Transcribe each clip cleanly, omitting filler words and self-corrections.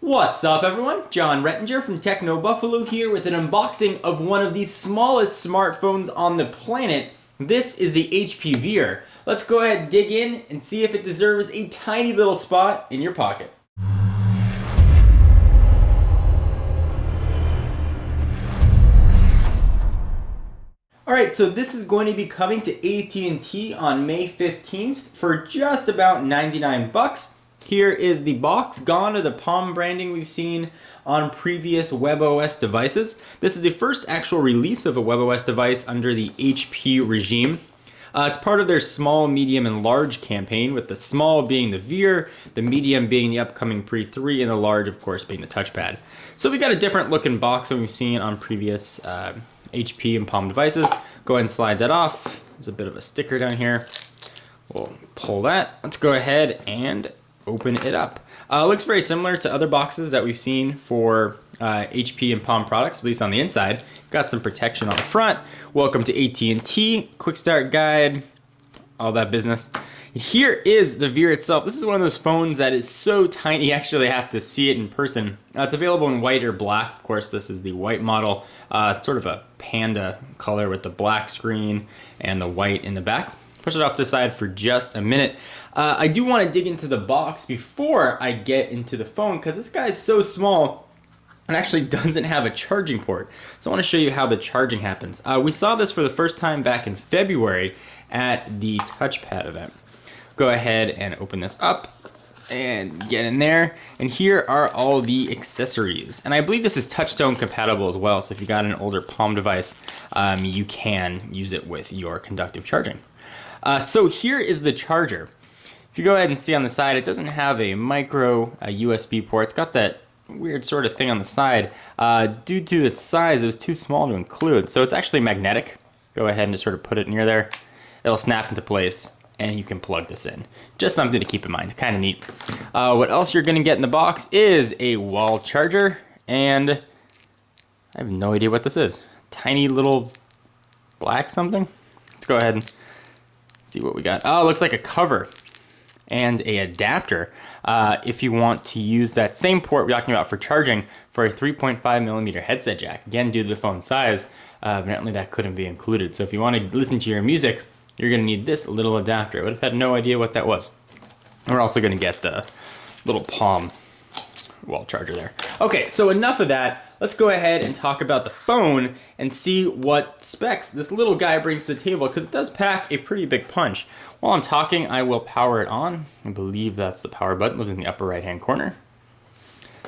What's up everyone? John Rettinger from Techno Buffalo here with an unboxing of one of the smallest smartphones on the planet. This is the HP Veer. Let's go ahead and dig in and see if it deserves a tiny little spot in your pocket. Alright, so this is going to be coming to AT&T on May 15th for just about 99 bucks. Here is the box, gone are the palm branding we've seen on previous WebOS devices. This is the first actual release of a WebOS device under the HP regime. It's part of their small, medium, and large campaign, with the small being the Veer, the medium being the upcoming Pre 3, and the large, of course, being the touchpad. So we got a different looking box than we've seen on previous HP and Palm devices. Go ahead and slide that off. There's a bit of a sticker down here. We'll pull that. Let's go ahead and open it up. It looks very similar to other boxes that we've seen for HP and Palm products, at least on the inside. Got some protection on the front. Welcome to AT&T, quick start guide, all that business. Here is the Veer itself. This is one of those phones that is so tiny you actually have to see it in person. It's available in white or black. Of course, this is the white model. It's sort of a panda color with the black screen and the white in the back. Push it off to the side for just a minute. I do want to dig into the box before I get into the phone because this guy is so small and actually doesn't have a charging port. So I want to show you how the charging happens. We saw this for the first time back in February at the touchpad event. Go ahead and open this up and get in there. And here are all the accessories. And I believe this is touchstone compatible as well. So if you got an older Palm device, you can use it with your conductive charging. So here is the charger. If you go ahead and see on the side, it doesn't have a micro USB port. It's got that weird sort of thing on the side. Due to its size, it was too small to include. So it's actually magnetic. Go ahead and just sort of put it near there. It'll snap into place and you can plug this in. Just something to keep in mind, kind of neat. What else you're gonna get in the box is a wall charger, and I have no idea what this is. Tiny little black something? Let's go ahead and see what we got. Oh, it looks like a cover and a adapter if you want to use that same port we're talking about for charging for a 3.5mm headset jack. Again, due to the phone size, evidently that couldn't be included. So if you want to listen to your music, you're going to need this little adapter. I would have had no idea what that was. We're also going to get the little Palm wall charger there. Okay, so enough of that. Let's go ahead and talk about the phone and see what specs this little guy brings to the table, because it does pack a pretty big punch. While I'm talking, I will power it on. I believe that's the power button, look in the upper right hand corner.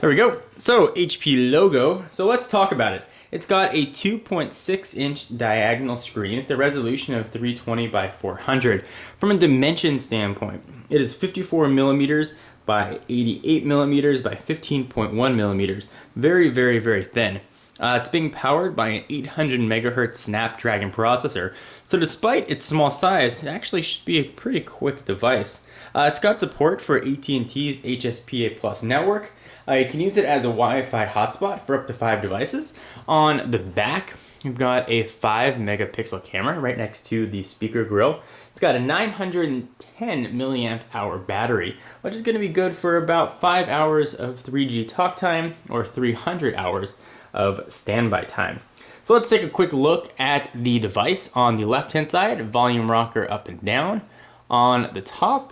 There we go. So HP logo. So let's talk about it. It's got a 2.6-inch diagonal screen at the resolution of 320 by 400. From a dimension standpoint, it is 54 millimeters by 88 millimeters by 15.1 millimeters. Very, very, very thin. It's being powered by an 800 megahertz Snapdragon processor. So despite its small size, it actually should be a pretty quick device. It's got support for AT&T's HSDPA Plus network. You can use it as a Wi-Fi hotspot for up to 5 devices. On the back, you've got a 5 megapixel camera right next to the speaker grill. It's got a 910 milliamp hour battery, which is going to be good for about 5 hours of 3G talk time or 300 hours of standby time. So let's take a quick look at the device. On the left-hand side, volume rocker up and down. On the top,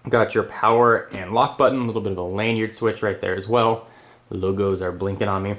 got your power and lock button, a little bit of a lanyard switch right there as well. The logos are blinking on me.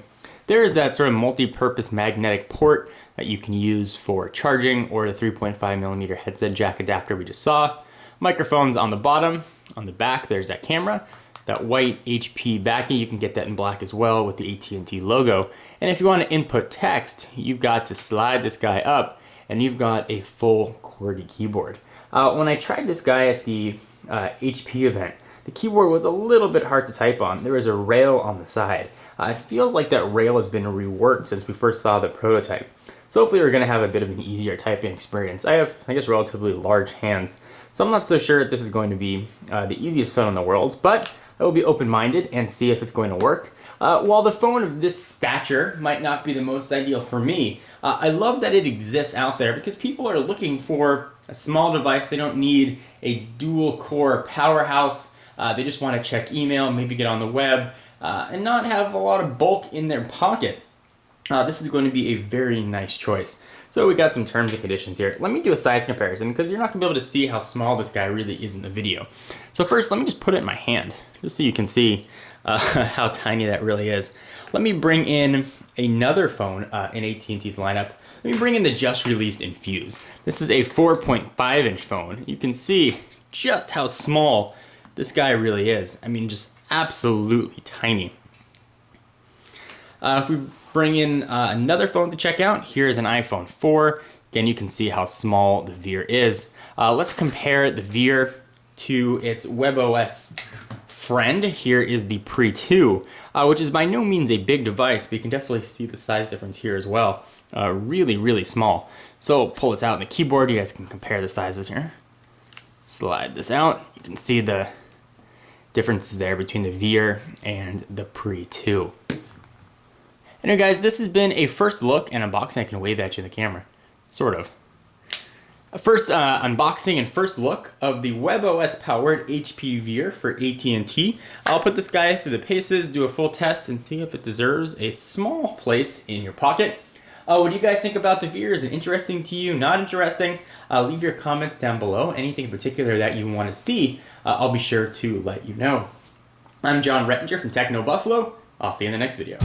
There is that sort of multi-purpose magnetic port that you can use for charging, or the 3.5mm headset jack adapter we just saw. Microphones on the bottom. On the back, there's that camera. That white HP backing, you can get that in black as well with the AT&T logo. And if you want to input text, you've got to slide this guy up and you've got a full QWERTY keyboard. When I tried this guy at the HP event, the keyboard was a little bit hard to type on. There is a rail on the side. It feels like that rail has been reworked since we first saw the prototype. So hopefully we're going to have a bit of an easier typing experience. I have, I guess, relatively large hands, so I'm not so sure if this is going to be the easiest phone in the world, but I will be open-minded and see if it's going to work. While the phone of this stature might not be the most ideal for me, I love that it exists out there because people are looking for a small device. They don't need a dual-core powerhouse. They just want to check email, maybe get on the web, and not have a lot of bulk in their pocket, this is going to be a very nice choice. So we got some terms and conditions here. Let me do a size comparison because you're not going to be able to see how small this guy really is in the video. So first, let me just put it in my hand just so you can see how tiny that really is. Let me bring in another phone in AT&T's lineup. Let me bring in the just released Infuse. This is a 4.5-inch phone. You can see just how small this guy really is. I mean, just absolutely tiny. If we bring in another phone to check out, here's an iPhone 4. Again, you can see how small the Veer is. Let's compare the Veer to its WebOS friend. Here is the Pre 2, which is by no means a big device, but you can definitely see the size difference here as well. Really, really small. So pull this out on the keyboard. You guys can compare the sizes here. Slide this out. You can see the differences there between the Veer and the Pre 2. Anyway guys, this has been a first look and unboxing. I can wave at you in the camera. Sort of. A first unboxing and first look of the WebOS powered HP Veer for AT&T. I'll put this guy through the paces, do a full test, and see if it deserves a small place in your pocket. What do you guys think about the Veer? Is it interesting to you? Not interesting? Leave your comments down below. Anything in particular that you want to see, I'll be sure to let you know. I'm John Rettinger from Techno Buffalo. I'll see you in the next video.